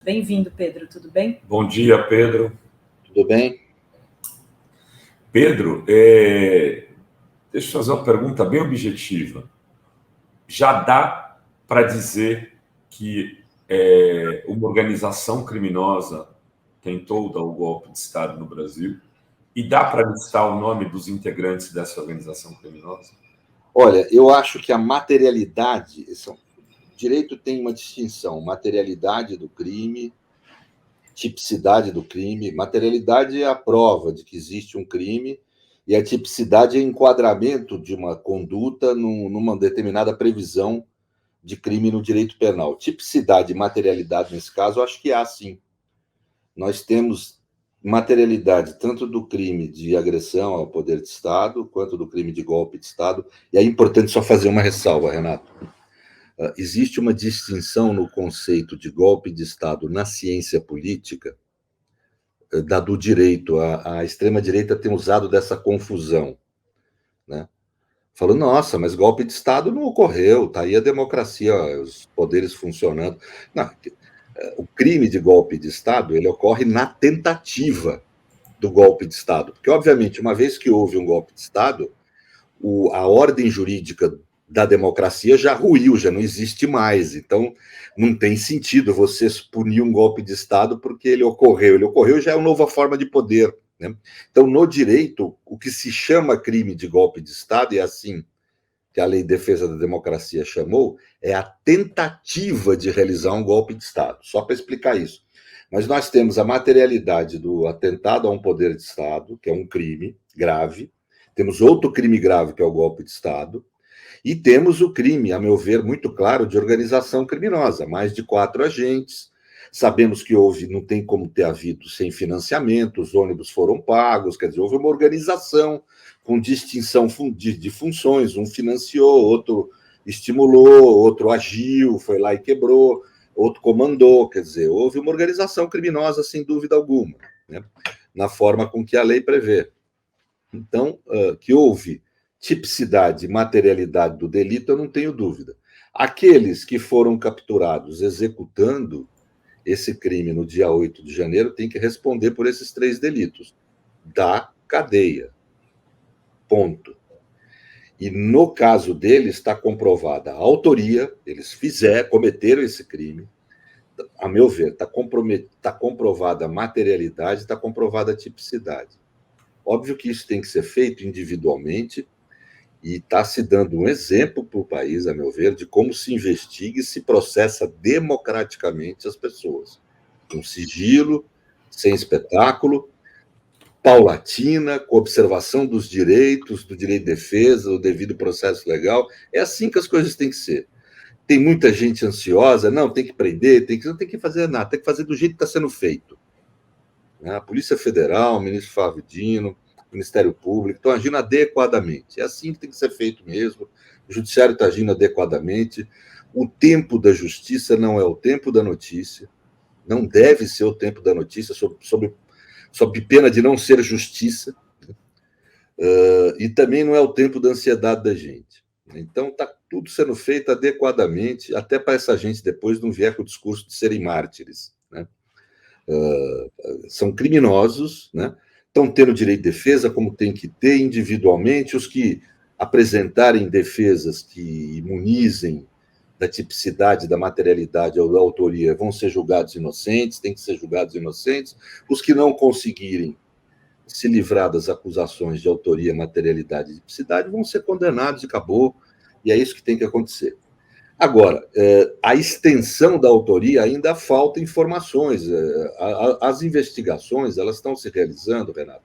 Bem-vindo, Pedro, tudo bem? Bom dia, Pedro. Tudo bem? Pedro, deixa eu fazer uma pergunta bem objetiva. Já dá para dizer que uma organização criminosa tentou dar o golpe de Estado no Brasil? E dá para listar o nome dos integrantes dessa organização criminosa? Olha, eu acho que a materialidade... Direito tem uma distinção: materialidade do crime, tipicidade do crime. Materialidade é a prova de que existe um crime e a tipicidade é enquadramento de uma conduta numa determinada previsão de crime no direito penal. Tipicidade e materialidade, nesse caso, eu acho que há, sim. Nós temos materialidade tanto do crime de agressão ao poder de Estado, quanto do crime de golpe de Estado. E é importante só fazer uma ressalva, Renato. Existe uma distinção no conceito de golpe de Estado na ciência política da do direito. A extrema-direita tem usado dessa confusão, né? Falando, nossa, mas golpe de Estado não ocorreu, está aí a democracia, os poderes funcionando. Não, o crime de golpe de Estado ele ocorre na tentativa do golpe de Estado, porque, obviamente, uma vez que houve um golpe de Estado, a ordem jurídica da democracia já ruiu, já não existe mais. Então, não tem sentido você punir um golpe de Estado porque ele ocorreu. Ele ocorreu já é uma nova forma de poder, né? Então, no direito, o que se chama crime de golpe de Estado, e é assim que a Lei de Defesa da Democracia chamou, é a tentativa de realizar um golpe de Estado. Só para explicar isso. Mas nós temos a materialidade do atentado a um poder de Estado, que é um crime grave. Temos outro crime grave, que é o golpe de Estado. E temos o crime, a meu ver, muito claro, de organização criminosa. Mais de 4 agentes. Sabemos que não tem como ter havido sem financiamento, os ônibus foram pagos, quer dizer, houve uma organização com distinção de funções. Um financiou, outro estimulou, outro agiu, foi lá e quebrou, outro comandou. Quer dizer, houve uma organização criminosa, sem dúvida alguma, né? Na forma com que a lei prevê. Então, que houve tipicidade e materialidade do delito, eu não tenho dúvida. Aqueles que foram capturados executando esse crime no dia 8 de janeiro têm que responder por esses 3 delitos da cadeia. Ponto. E no caso deles está comprovada a autoria, eles cometeram esse crime. A meu ver, está comprovada a materialidade, está comprovada a tipicidade. Óbvio que isso tem que ser feito individualmente e está se dando um exemplo para o país, a meu ver, de como se investiga e se processa democraticamente as pessoas. Com sigilo, sem espetáculo, paulatina, com observação dos direitos, do direito de defesa, do devido processo legal. É assim que as coisas têm que ser. Tem muita gente ansiosa, não, tem que prender, não tem que fazer nada, tem que fazer do jeito que está sendo feito. A Polícia Federal, o ministro Flávio Dino, o Ministério Público estão agindo adequadamente. É assim que tem que ser feito mesmo. O Judiciário está agindo adequadamente. O tempo da justiça não é o tempo da notícia. Não deve ser o tempo da notícia, sob pena de não ser justiça. E também não é o tempo da ansiedade da gente. Então, está tudo sendo feito adequadamente, até para essa gente depois não vier com o discurso de serem mártires, né? São criminosos, né? Estão tendo direito de defesa, como tem que ter individualmente. Os que apresentarem defesas que imunizem da tipicidade, da materialidade ou da autoria vão ser julgados inocentes, têm que ser julgados inocentes. Os que não conseguirem se livrar das acusações de autoria, materialidade e tipicidade vão ser condenados e acabou. E é isso que tem que acontecer. Agora, a extensão da autoria ainda falta informações. As investigações elas estão se realizando, Renato,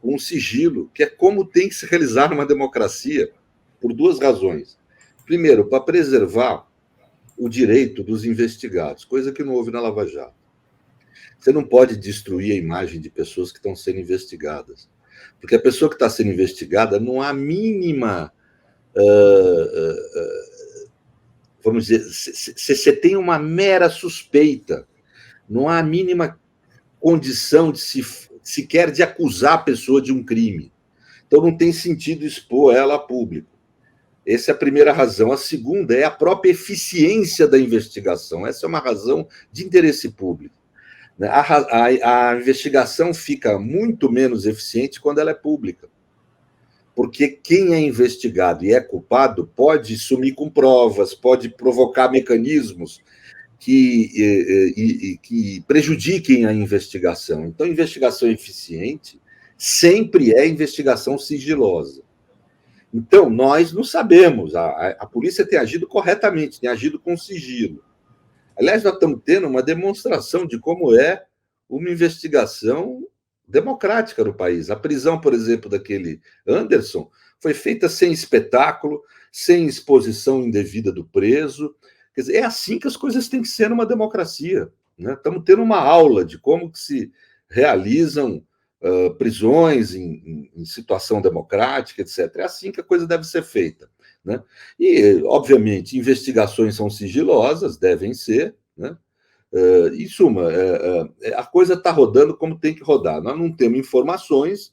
com um sigilo, que é como tem que se realizar numa democracia, por 2 razões. Primeiro, para preservar o direito dos investigados, coisa que não houve na Lava Jato. Você não pode destruir a imagem de pessoas que estão sendo investigadas, porque a pessoa que está sendo investigada não há a mínima... vamos dizer, se você tem uma mera suspeita, não há a mínima condição de sequer de acusar a pessoa de um crime. Então, não tem sentido expor ela a público. Essa é a primeira razão. A segunda é a própria eficiência da investigação. Essa é uma razão de interesse público. A investigação fica muito menos eficiente quando ela é pública. Porque quem é investigado e é culpado pode sumir com provas, pode provocar mecanismos que prejudiquem a investigação. Então, investigação eficiente sempre é investigação sigilosa. Então, nós não sabemos. A polícia tem agido corretamente, tem agido com sigilo. Aliás, nós estamos tendo uma demonstração de como é uma investigação democrática no país. A prisão, por exemplo, daquele Anderson foi feita sem espetáculo, sem exposição indevida do preso. Quer dizer, é assim que as coisas têm que ser numa democracia, né? Estamos tendo uma aula de como que se realizam prisões em situação democrática, etc. É assim que a coisa deve ser feita, né? E, obviamente, investigações são sigilosas, devem ser, né? Em suma, a coisa está rodando como tem que rodar. Nós não temos informações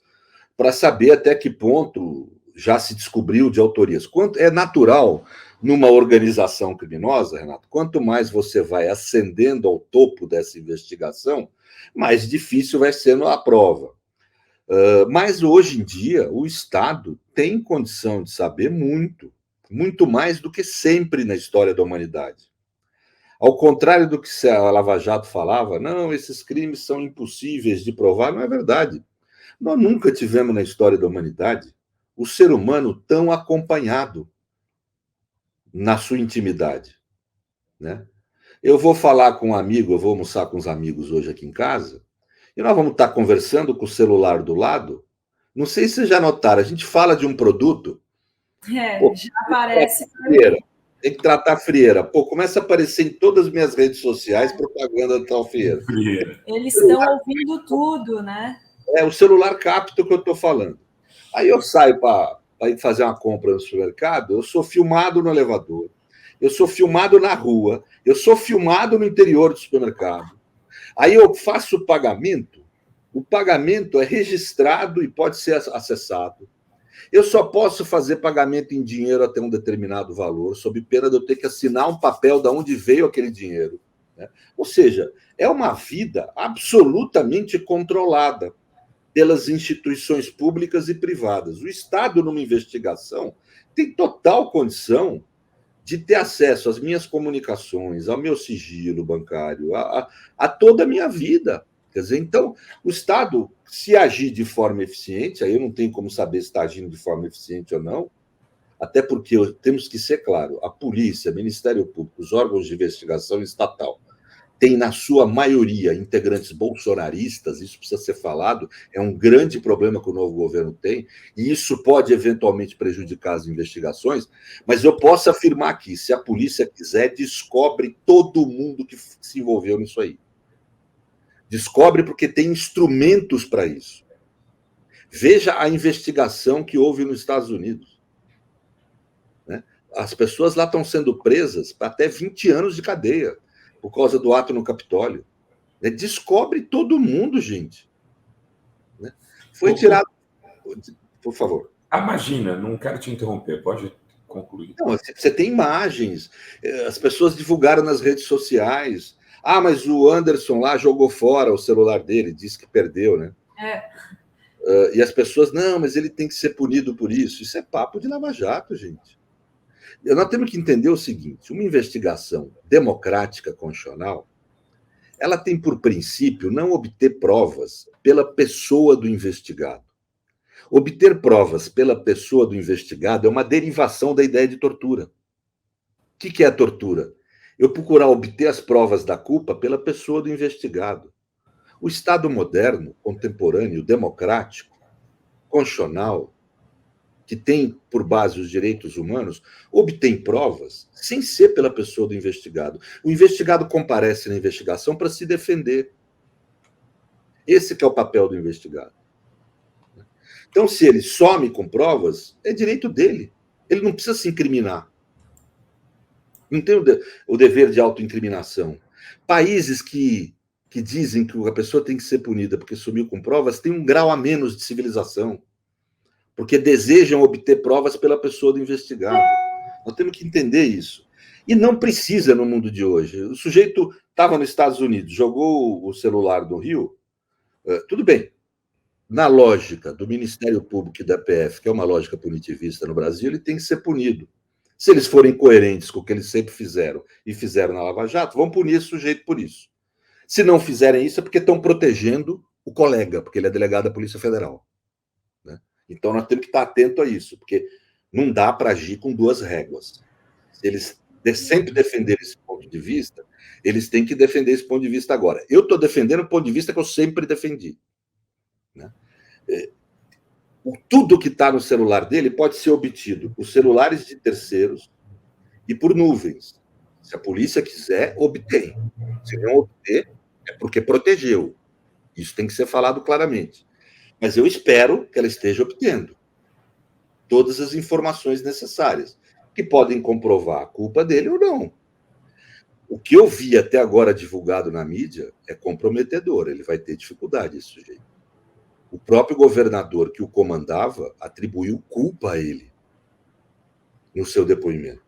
para saber até que ponto já se descobriu de autorias. É natural, numa organização criminosa, Renato, quanto mais você vai ascendendo ao topo dessa investigação, mais difícil vai sendo a prova. Mas, hoje em dia, o Estado tem condição de saber muito, muito mais do que sempre na história da humanidade. Ao contrário do que a Lava Jato falava, não, esses crimes são impossíveis de provar, não é verdade. Nós nunca tivemos na história da humanidade o ser humano tão acompanhado na sua intimidade, né? Eu vou falar com um amigo, eu vou almoçar com os amigos hoje aqui em casa, e nós vamos estar conversando com o celular do lado. Não sei se vocês já notaram, a gente fala de um produto. Já aparece. Tem que tratar a frieira. Começa a aparecer em todas as minhas redes sociais propaganda da tal frieira. Eles estão ouvindo tudo, né? O celular capta o que eu estou falando. Aí eu saio para ir fazer uma compra no supermercado, eu sou filmado no elevador, eu sou filmado na rua, eu sou filmado no interior do supermercado. Aí eu faço o pagamento é registrado e pode ser acessado. Eu só posso fazer pagamento em dinheiro até um determinado valor, sob pena de eu ter que assinar um papel de onde veio aquele dinheiro, né? Ou seja, é uma vida absolutamente controlada pelas instituições públicas e privadas. O Estado, numa investigação, tem total condição de ter acesso às minhas comunicações, ao meu sigilo bancário, a toda a minha vida. Quer dizer, então, o Estado, se agir de forma eficiente, aí eu não tenho como saber se está agindo de forma eficiente ou não, até porque temos que ser claro, a polícia, o Ministério Público, os órgãos de investigação estatal, tem, na sua maioria, integrantes bolsonaristas, isso precisa ser falado, é um grande problema que o novo governo tem, e isso pode eventualmente prejudicar as investigações, mas eu posso afirmar aqui, se a polícia quiser, descobre todo mundo que se envolveu nisso aí. Descobre porque tem instrumentos para isso. Veja a investigação que houve nos Estados Unidos, né? As pessoas lá estão sendo presas para até 20 anos de cadeia, por causa do ato no Capitólio. Descobre todo mundo, gente. Foi tirado... Por favor. Imagina, não quero te interromper, pode concluir. Não, você tem imagens, as pessoas divulgaram nas redes sociais. Mas o Anderson lá jogou fora o celular dele, disse que perdeu, né? E as pessoas, não, mas ele tem que ser punido por isso. Isso é papo de Lava Jato, gente. Nós temos que entender o seguinte, uma investigação democrática constitucional, ela tem por princípio não obter provas pela pessoa do investigado. Obter provas pela pessoa do investigado é uma derivação da ideia de tortura. O que é a tortura? Eu procurar obter as provas da culpa pela pessoa do investigado. O Estado moderno, contemporâneo, democrático, constitucional, que tem por base os direitos humanos, obtém provas sem ser pela pessoa do investigado. O investigado comparece na investigação para se defender. Esse que é o papel do investigado. Então, se ele some com provas, é direito dele. Ele não precisa se incriminar. Não tem o dever de autoincriminação. Países que dizem que a pessoa tem que ser punida porque sumiu com provas têm um grau a menos de civilização, porque desejam obter provas pela pessoa do investigado. Nós temos que entender isso. E não precisa no mundo de hoje. O sujeito estava nos Estados Unidos, jogou o celular no Rio, tudo bem. Na lógica do Ministério Público e da PF, que é uma lógica punitivista no Brasil, ele tem que ser punido. Se eles forem coerentes com o que eles sempre fizeram e fizeram na Lava Jato, vão punir esse sujeito por isso. Se não fizerem isso, é porque estão protegendo o colega, porque ele é delegado da Polícia Federal. Né? Então, nós temos que estar atento a isso, porque não dá para agir com duas réguas. Se eles sempre defenderem esse ponto de vista, eles têm que defender esse ponto de vista agora. Eu estou defendendo o ponto de vista que eu sempre defendi. Né? Tudo que está no celular dele pode ser obtido por celulares de terceiros e por nuvens. Se a polícia quiser, obtém. Se não obter, é porque protegeu. Isso tem que ser falado claramente. Mas eu espero que ela esteja obtendo todas as informações necessárias, que podem comprovar a culpa dele ou não. O que eu vi até agora divulgado na mídia é comprometedor. Ele vai ter dificuldade, esse sujeito. O próprio governador que o comandava atribuiu culpa a ele no seu depoimento.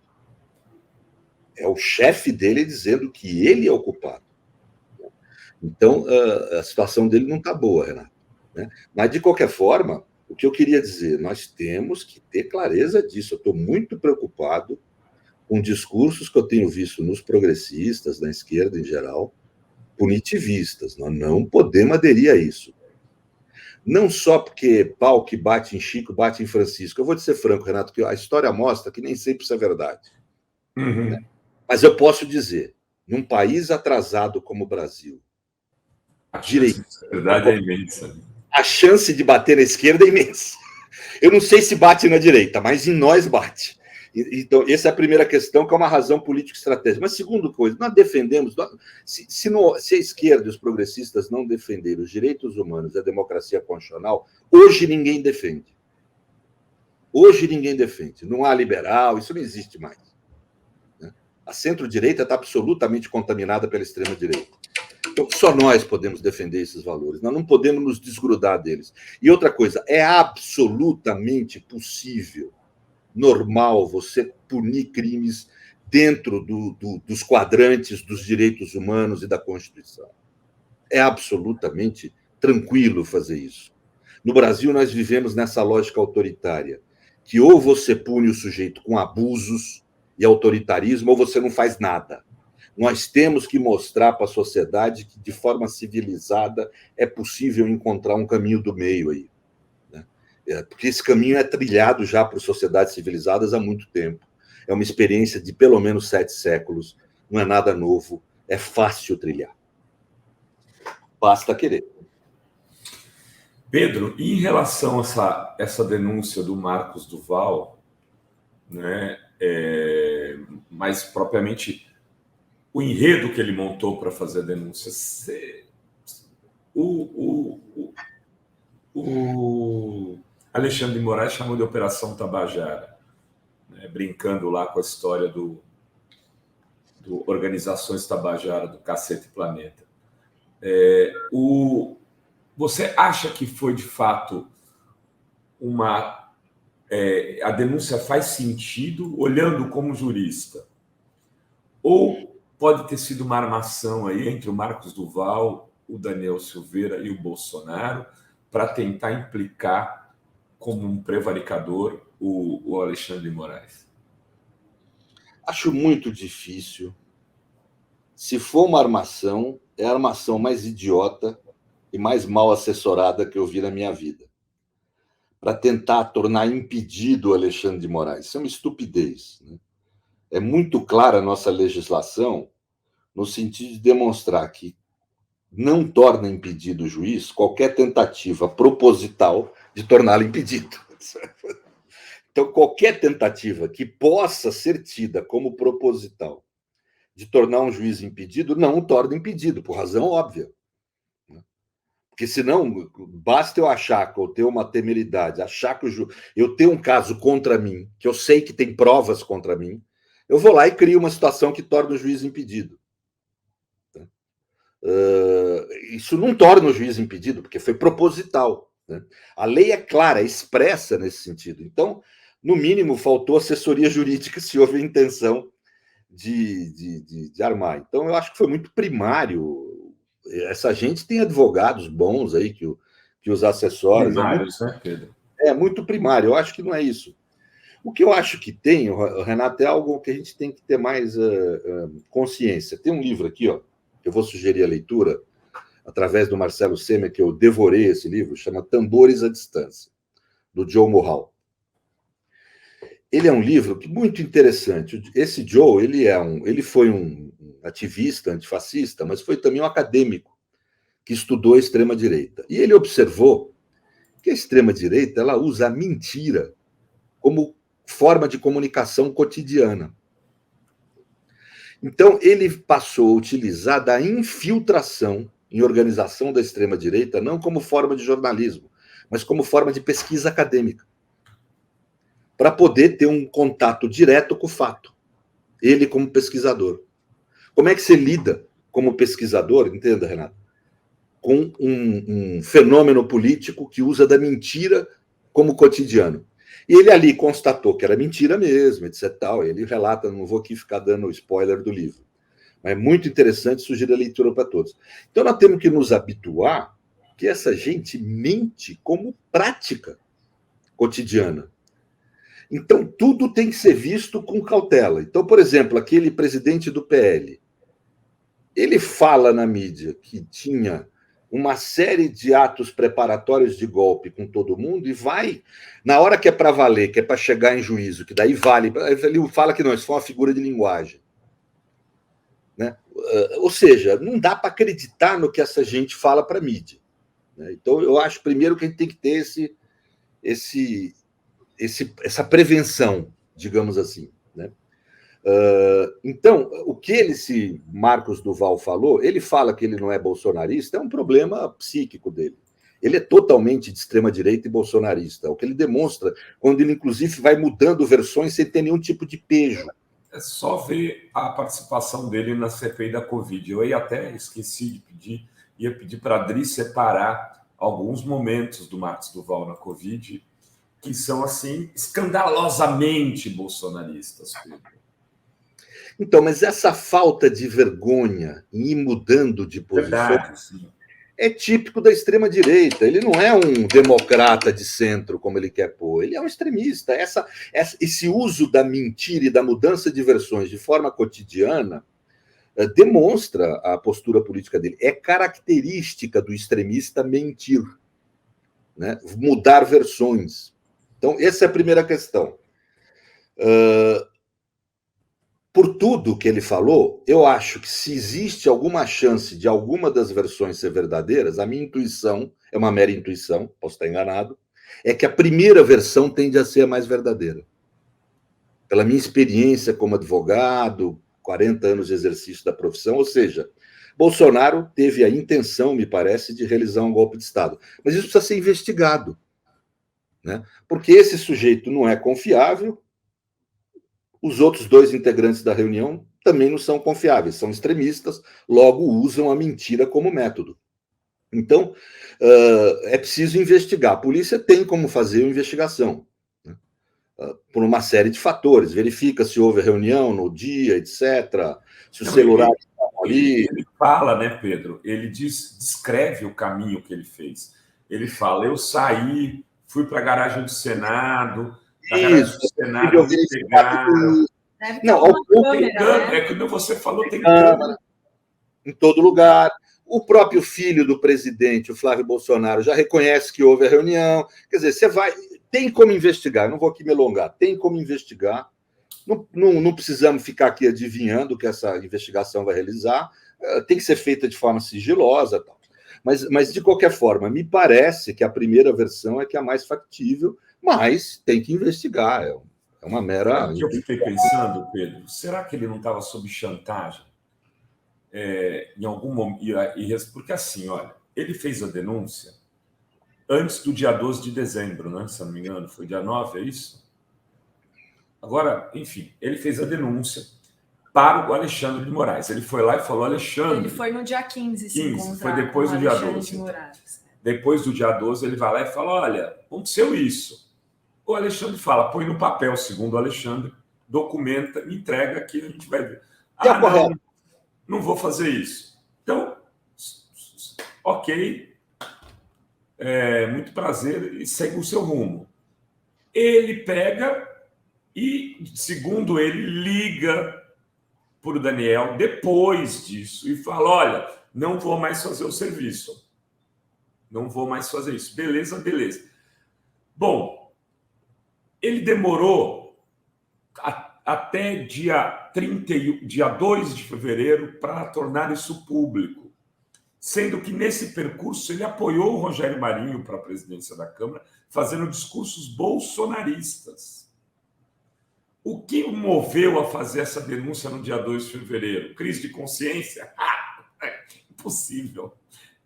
É o chefe dele dizendo que ele é o culpado. Então, a situação dele não está boa, Renato. Né? Mas, de qualquer forma, o que eu queria dizer, nós temos que ter clareza disso. Eu estou muito preocupado com discursos que eu tenho visto nos progressistas, na esquerda em geral, punitivistas. Nós não podemos aderir a isso. Não só porque pau que bate em Chico, bate em Francisco. Eu vou te ser franco, Renato, que a história mostra que nem sempre isso é verdade. Uhum. Né? Mas eu posso dizer, num país atrasado como o Brasil, a verdade é imensa. A chance de bater na esquerda é imensa. Eu não sei se bate na direita, mas em nós bate. Então, essa é a primeira questão, que é uma razão político-estratégica. Mas, segunda coisa, nós defendemos... Se a esquerda e os progressistas não defenderem os direitos humanos e a democracia constitucional, hoje ninguém defende. Hoje ninguém defende. Não há liberal, isso não existe mais. A centro-direita está absolutamente contaminada pela extrema-direita. Então, só nós podemos defender esses valores. Nós não podemos nos desgrudar deles. E outra coisa, é absolutamente possível, normal, você punir crimes dentro dos quadrantes dos direitos humanos e da Constituição. É absolutamente tranquilo fazer isso. No Brasil, nós vivemos nessa lógica autoritária, que ou você pune o sujeito com abusos e autoritarismo, ou você não faz nada. Nós temos que mostrar para a sociedade que, de forma civilizada, é possível encontrar um caminho do meio aí. Né? Porque esse caminho é trilhado já por sociedades civilizadas há muito tempo. É uma experiência de pelo menos 7 séculos. Não é nada novo. É fácil trilhar. Basta querer. Pedro, e em relação a essa denúncia do Marcos Duval, né, mais propriamente o enredo que ele montou para fazer a denúncia, o Alexandre de Moraes chamou de Operação Tabajara, né, brincando lá com a história do Organizações Tabajara, do Cacete Planeta. Você acha que foi, de fato, a denúncia faz sentido, olhando como jurista? Ou pode ter sido uma armação aí entre o Marcos Duval, o Daniel Silveira e o Bolsonaro para tentar implicar como um prevaricador o Alexandre de Moraes? Acho muito difícil. Se for uma armação, é a armação mais idiota e mais mal assessorada que eu vi na minha vida, para tentar tornar impedido o Alexandre de Moraes. Isso é uma estupidez. Né? É muito clara a nossa legislação no sentido de demonstrar que não torna impedido o juiz qualquer tentativa proposital de torná-lo impedido. Então, qualquer tentativa que possa ser tida como proposital de tornar um juiz impedido, não o torna impedido, por razão óbvia. Porque senão, basta eu achar que eu tenho uma temeridade, achar que eu tenho um caso contra mim, que eu sei que tem provas contra mim, eu vou lá e crio uma situação que torna o juiz impedido. Isso não torna o juiz impedido, porque foi proposital. Né? A lei é clara, é expressa nesse sentido. Então, no mínimo, faltou assessoria jurídica se houve a intenção de armar. Então, eu acho que foi muito primário. Essa gente tem advogados bons aí que os assessores. Primários, né, Pedro? É muito primário. Eu acho que não é isso. O que eu acho que tem, Renato, é algo que a gente tem que ter mais consciência. Tem um livro aqui, ó, que eu vou sugerir a leitura, através do Marcelo Semer, que eu devorei esse livro, chama Tambores à Distância, do Joe Morral. Ele é um livro muito interessante. Esse Joe, ele foi um ativista antifascista, mas foi também um acadêmico que estudou a extrema-direita. E ele observou que a extrema-direita ela usa a mentira como forma de comunicação cotidiana. Então, ele passou a utilizar da infiltração em organização da extrema-direita, não como forma de jornalismo, mas como forma de pesquisa acadêmica, para poder ter um contato direto com o fato. Ele como pesquisador. Como é que você lida como pesquisador, entenda, Renato, com um fenômeno político que usa da mentira como cotidiano? E ele ali constatou que era mentira mesmo, etc. Tal. Ele relata, não vou aqui ficar dando spoiler do livro, mas é muito interessante, sugiro a leitura para todos. Então, nós temos que nos habituar que essa gente mente como prática cotidiana. Então, tudo tem que ser visto com cautela. Então, por exemplo, aquele presidente do PL, ele fala na mídia que tinha uma série de atos preparatórios de golpe com todo mundo e vai, na hora que é para valer, que é para chegar em juízo, que daí vale, ele fala que não, isso foi uma figura de linguagem. Né? Ou seja, não dá para acreditar no que essa gente fala para a mídia. Né? Então, eu acho, primeiro, que a gente tem que ter essa prevenção, digamos assim. Né? Então, o que esse Marcos Duval falou, ele fala que ele não é bolsonarista, é um problema psíquico dele. Ele é totalmente de extrema-direita e bolsonarista, o que ele demonstra quando ele, inclusive, vai mudando versões sem ter nenhum tipo de pejo. É só ver a participação dele na CPI da Covid. Eu até esqueci de pedir, ia pedir para a Adri separar alguns momentos do Marcos Duval na Covid que são, assim, escandalosamente bolsonaristas, Pedro. Então, mas essa falta de vergonha em ir mudando de posição é típico da extrema-direita. Ele não é um democrata de centro, como ele quer pôr. Ele é um extremista. Esse uso da mentira e da mudança de versões de forma cotidiana demonstra a postura política dele. É característica do extremista mentir, né? Mudar versões. Então, essa é a primeira questão. Por tudo que ele falou, eu acho que se existe alguma chance de alguma das versões ser verdadeiras, a minha intuição, é uma mera intuição, posso estar enganado, é que a primeira versão tende a ser a mais verdadeira. Pela minha experiência como advogado, 40 anos de exercício da profissão, ou seja, Bolsonaro teve a intenção, me parece, de realizar um golpe de Estado. Mas isso precisa ser investigado, né? Porque esse sujeito não é confiável. Os outros dois integrantes da reunião também não são confiáveis, são extremistas, logo usam a mentira como método. Então, é preciso investigar. A polícia tem como fazer uma investigação, né? Por uma série de fatores. Verifica se houve reunião no dia, etc. Se o celular estava ali. Ele fala, né, Pedro? Ele descreve o caminho que ele fez. Ele fala, eu saí, fui para a garagem do Senado... Isso, não, ao ponto tem câmera, é como você falou, tem câmera em todo lugar. O próprio filho do presidente, o Flávio Bolsonaro, já reconhece que houve a reunião. Quer dizer, tem como investigar, não vou aqui me alongar, tem como investigar. Não precisamos ficar aqui adivinhando o que essa investigação vai realizar, tem que ser feita de forma sigilosa. Tal. Mas, de qualquer forma, me parece que a primeira versão é que é a mais factível, mas tem que investigar, é uma mera... Eu fiquei pensando, Pedro, será que ele não estava sob chantagem? Em algum momento, porque assim, olha, ele fez a denúncia antes do dia 12 de dezembro, né? Se eu não me engano, foi dia 9, é isso? Agora, enfim, ele fez a denúncia para o Alexandre de Moraes. Ele foi lá e falou, Alexandre... Ele foi no dia 15 foi depois do dia 12. Depois do dia 12, ele vai lá e fala, olha, aconteceu isso. O Alexandre fala, põe no papel, segundo o Alexandre, documenta, me entrega que a gente vai ver. Não vou fazer isso. Então, ok, muito prazer, e segue o seu rumo. Ele pega e, segundo ele, liga para o Daniel depois disso e fala, olha, não vou mais fazer o serviço. Não vou mais fazer isso. Beleza, beleza. Bom, ele demorou até dia 2 de fevereiro para tornar isso público, sendo que nesse percurso ele apoiou o Rogério Marinho para a presidência da Câmara, fazendo discursos bolsonaristas. O que o moveu a fazer essa denúncia no dia 2 de fevereiro? Crise de consciência? Impossível.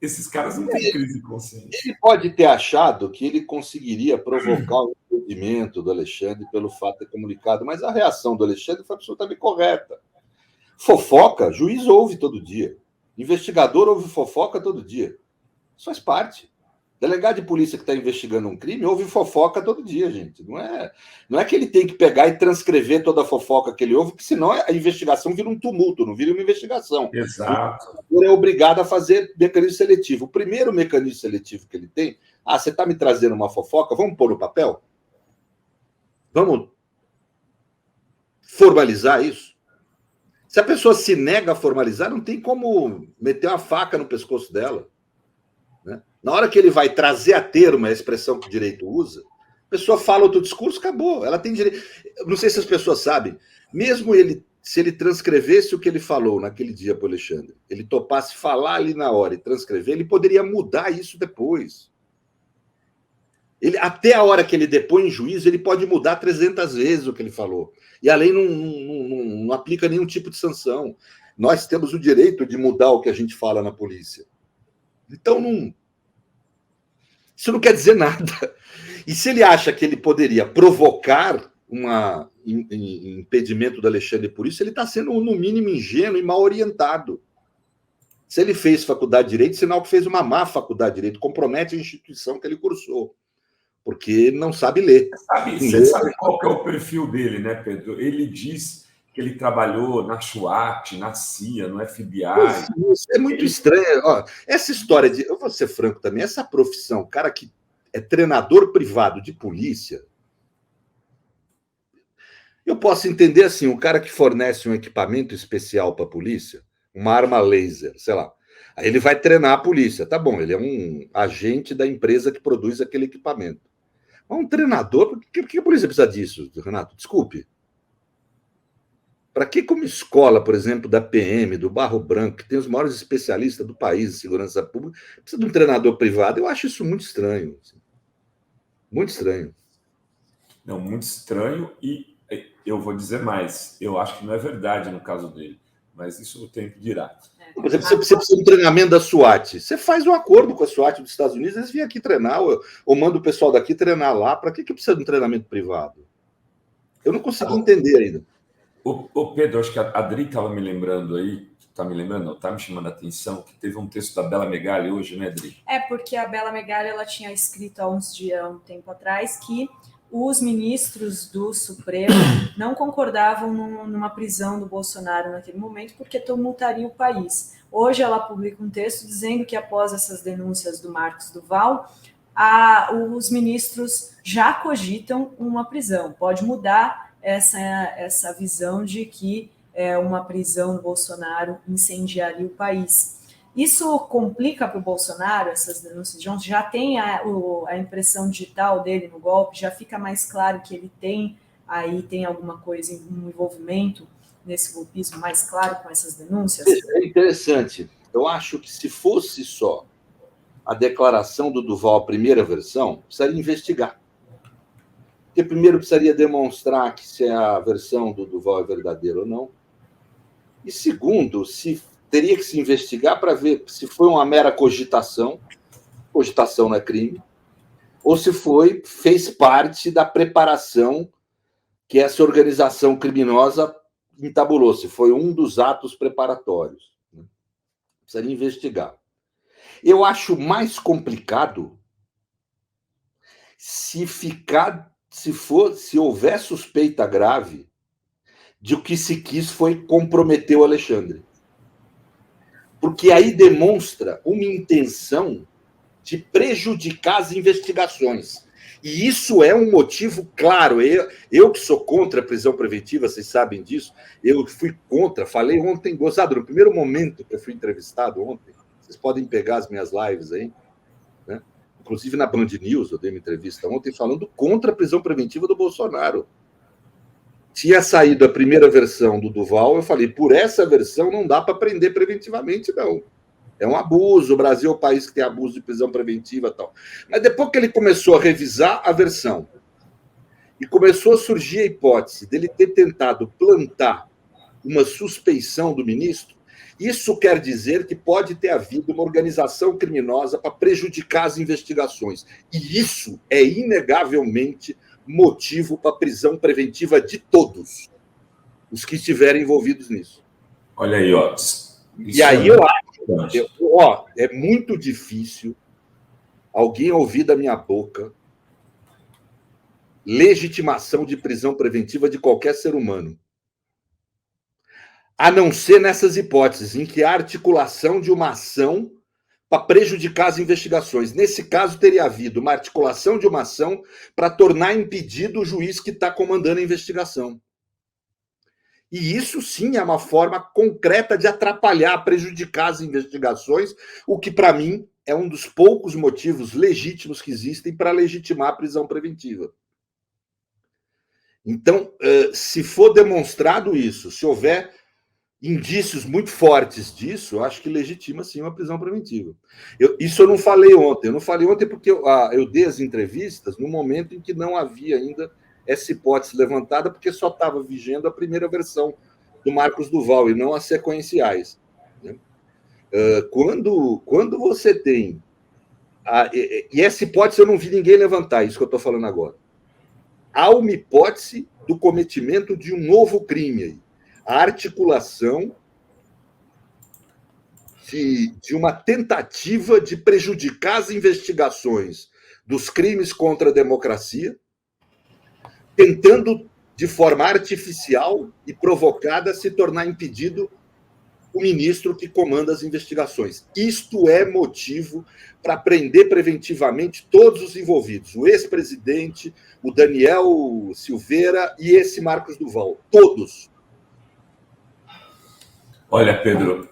Esses caras não têm crise de consciência. Ele pode ter achado que ele conseguiria provocar o entendimento do Alexandre pelo fato de ter comunicado, mas a reação do Alexandre foi absolutamente correta. Fofoca, juiz ouve todo dia. Investigador ouve fofoca todo dia. Isso faz parte. Delegado de polícia que está investigando um crime ouve fofoca todo dia, gente. Não é que ele tem que pegar e transcrever toda a fofoca que ele ouve, porque senão a investigação vira um tumulto, não vira uma investigação. Exato. Ele é obrigado a fazer mecanismo seletivo. O primeiro mecanismo seletivo que ele tem, você está me trazendo uma fofoca, vamos pôr no papel? Vamos formalizar isso? Se a pessoa se nega a formalizar, não tem como meter uma faca no pescoço dela. Né? Na hora que ele vai trazer a termo a expressão que o direito usa, a pessoa fala outro discurso, acabou. Ela tem direito. Não sei se as pessoas sabem, mesmo se ele transcrevesse o que ele falou naquele dia para o Alexandre, ele topasse falar ali na hora e transcrever, ele poderia mudar isso depois. Até a hora que ele depõe em juízo, ele pode mudar 300 vezes o que ele falou. E a lei não aplica nenhum tipo de sanção. Nós temos o direito de mudar o que a gente fala na polícia. Então, isso não quer dizer nada. E se ele acha que ele poderia provocar um impedimento do Alexandre por isso, ele está sendo, no mínimo, ingênuo e mal orientado. Se ele fez faculdade de Direito, sinal que fez uma má faculdade de Direito, compromete a instituição que ele cursou, porque não sabe ler. Você sabe qual que é o perfil dele, né, Pedro? Ele diz que ele trabalhou na SWAT, na CIA, no FBI. Isso é muito estranho. Ó, essa história de... Eu vou ser franco também, essa profissão, o cara que é treinador privado de polícia, eu posso entender assim, o cara que fornece um equipamento especial para a polícia, uma arma laser, sei lá. Aí ele vai treinar a polícia. Tá bom, ele é um agente da empresa que produz aquele equipamento. Mas um treinador, por que a polícia precisa disso, Renato? Desculpe. Para que, como escola, por exemplo, da PM, do Barro Branco, que tem os maiores especialistas do país em segurança pública, precisa de um treinador privado? Eu acho isso muito estranho. Assim. Muito estranho. Não, muito estranho, e eu vou dizer mais. Eu acho que não é verdade no caso dele, mas isso o tempo dirá. Por exemplo, você precisa de um treinamento da SWAT. Você faz um acordo com a SWAT dos Estados Unidos, eles vêm aqui treinar, ou manda o pessoal daqui treinar lá. Para que precisa de um treinamento privado? Eu não consegui entender ainda. Ô Pedro, acho que a Adri estava me lembrando aí, está me lembrando, não, está me chamando a atenção, que teve um texto da Bela Megali hoje, né, Adri? Porque a Bela Megali ela tinha escrito há um tempo atrás, que os ministros do Supremo não concordavam numa prisão do Bolsonaro naquele momento, porque tumultuaria o país. Hoje ela publica um texto dizendo que após essas denúncias do Marcos Duval, os ministros já cogitam uma prisão. Pode mudar essa visão de que uma prisão do Bolsonaro incendiaria o país. Isso complica para o Bolsonaro, essas denúncias de ontem, já tem a impressão digital dele no golpe, já fica mais claro que ele tem alguma coisa, um envolvimento nesse golpismo mais claro com essas denúncias? É interessante. Eu acho que se fosse só a declaração do Duval, a primeira versão, precisaria investigar. Porque primeiro precisaria demonstrar que se a versão do Duval é verdadeira ou não. E segundo, teria que se investigar para ver se foi uma mera cogitação não é crime, ou se fez parte da preparação que essa organização criminosa entabulou, se foi um dos atos preparatórios. Né? Precisaria investigar. Eu acho mais complicado se ficar se houver suspeita grave, de o que se quis foi comprometer o Alexandre. Porque aí demonstra uma intenção de prejudicar as investigações. E isso é um motivo claro. Eu que sou contra a prisão preventiva, vocês sabem disso, eu fui contra, falei ontem, gozado, no primeiro momento que eu fui entrevistado ontem, vocês podem pegar as minhas lives aí, né? Inclusive na Band News, eu dei uma entrevista ontem falando contra a prisão preventiva do Bolsonaro. Tinha saído a primeira versão do Duval, eu falei, por essa versão não dá para prender preventivamente, não. É um abuso, o Brasil é o país que tem abuso de prisão preventiva e tal. Mas depois que ele começou a revisar a versão e começou a surgir a hipótese dele ter tentado plantar uma suspeição do ministro, isso quer dizer que pode ter havido uma organização criminosa para prejudicar as investigações. E isso é inegavelmente motivo para prisão preventiva de todos os que estiverem envolvidos nisso. Olha aí, ó. E aí eu acho, é muito difícil alguém ouvir da minha boca legitimação de prisão preventiva de qualquer ser humano. A não ser nessas hipóteses em que há articulação de uma ação para prejudicar as investigações. Nesse caso, teria havido uma articulação de uma ação para tornar impedido o juiz que está comandando a investigação. E isso, sim, é uma forma concreta de atrapalhar, prejudicar as investigações, o que, para mim, é um dos poucos motivos legítimos que existem para legitimar a prisão preventiva. Então, se for demonstrado isso, se houver indícios muito fortes disso, eu acho que legitima, sim, uma prisão preventiva. Isso eu não falei ontem. Eu não falei ontem porque eu dei as entrevistas no momento em que não havia ainda essa hipótese levantada, porque só estava vigendo a primeira versão do Marcos Duval e não as sequenciais. Né? Quando você tem... E essa hipótese eu não vi ninguém levantar, isso que eu estou falando agora. Há uma hipótese do cometimento de um novo crime aí. A articulação de uma tentativa de prejudicar as investigações dos crimes contra a democracia, tentando, de forma artificial e provocada, se tornar impedido o ministro que comanda as investigações. Isto é motivo para prender preventivamente todos os envolvidos. O ex-presidente, o Daniel Silveira e esse Marcos Duval. Todos. Olha, Pedro,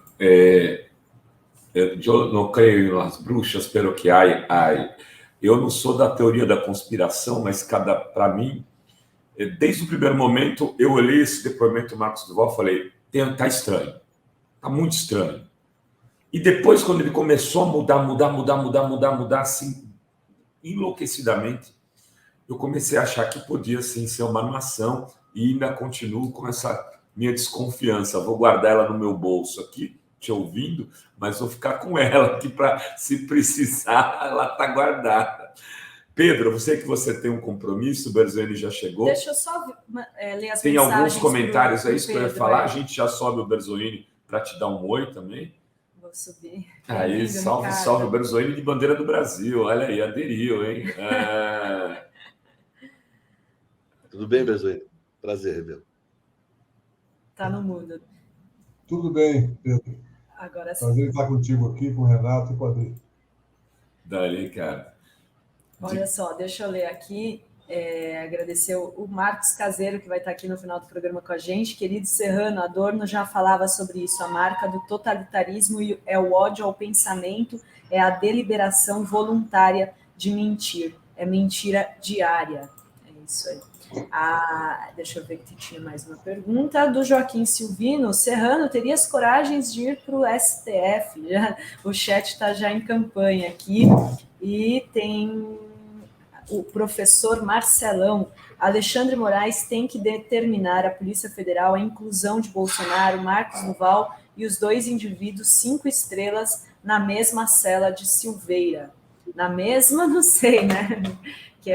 eu não creio nas bruxas, pelo que há. Eu não sou da teoria da conspiração, mas para mim, desde o primeiro momento, eu olhei esse depoimento do Marcos Duval e falei, tá estranho, tá muito estranho. E depois, quando ele começou a mudar, assim, enlouquecidamente, eu comecei a achar que podia, sim, ser uma armação e ainda continuo com essa minha desconfiança. Vou guardar ela no meu bolso aqui, te ouvindo, mas vou ficar com ela aqui para, se precisar, ela está guardada. Pedro, eu sei que você tem um compromisso, o Berzoini já chegou. Deixa eu só ler as tem mensagens. Tem alguns comentários aí, isso que eu ia falar. A gente já sobe o Berzoini para te dar um oi também. Vou subir. Aí, salve o Berzoini de bandeira do Brasil. Olha aí, aderiu, hein? Tudo bem, Berzoini? Prazer, Rebelo. Tá no mudo. Tudo bem, Pedro. Agora sim. Prazer estar contigo aqui, com o Renato e com a Adri. Dali, cara. Olha só, deixa eu ler aqui. Agradecer o Marcos Caseiro, que vai estar aqui no final do programa com a gente. Querido Serrano, Adorno já falava sobre isso. A marca do totalitarismo é o ódio ao pensamento, é a deliberação voluntária de mentir. É mentira diária. É isso aí. Deixa eu ver que tinha mais uma pergunta do Joaquim Silvino. Serrano, terias coragens de ir para o STF? O chat está já em campanha aqui. E tem o professor Marcelão. Alexandre Moraes tem que determinar à Polícia Federal a inclusão de Bolsonaro, Marcos Duval e os 2 indivíduos 5 estrelas na mesma cela de Silveira. Na mesma, não sei, né? Que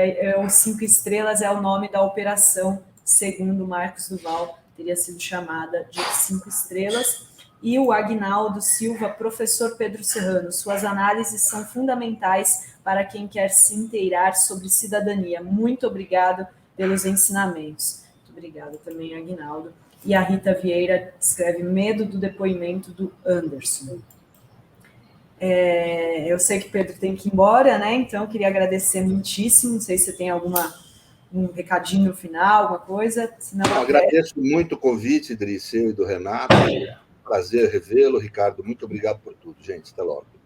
os 5 estrelas é o nome da operação, segundo Marcos Duval, teria sido chamada de 5 estrelas. E o Agnaldo Silva, professor Pedro Serrano, suas análises são fundamentais para quem quer se inteirar sobre cidadania. Muito obrigado pelos ensinamentos. Muito obrigada também, Agnaldo. E a Rita Vieira escreve medo do depoimento do Anderson. Eu sei que o Pedro tem que ir embora, né? Então, queria agradecer muitíssimo. Não sei se você tem um recadinho final, alguma coisa. Senão agradeço muito o convite, Idris, seu e do Renato. Prazer revê-lo, Ricardo. Muito obrigado por tudo, gente. Até logo.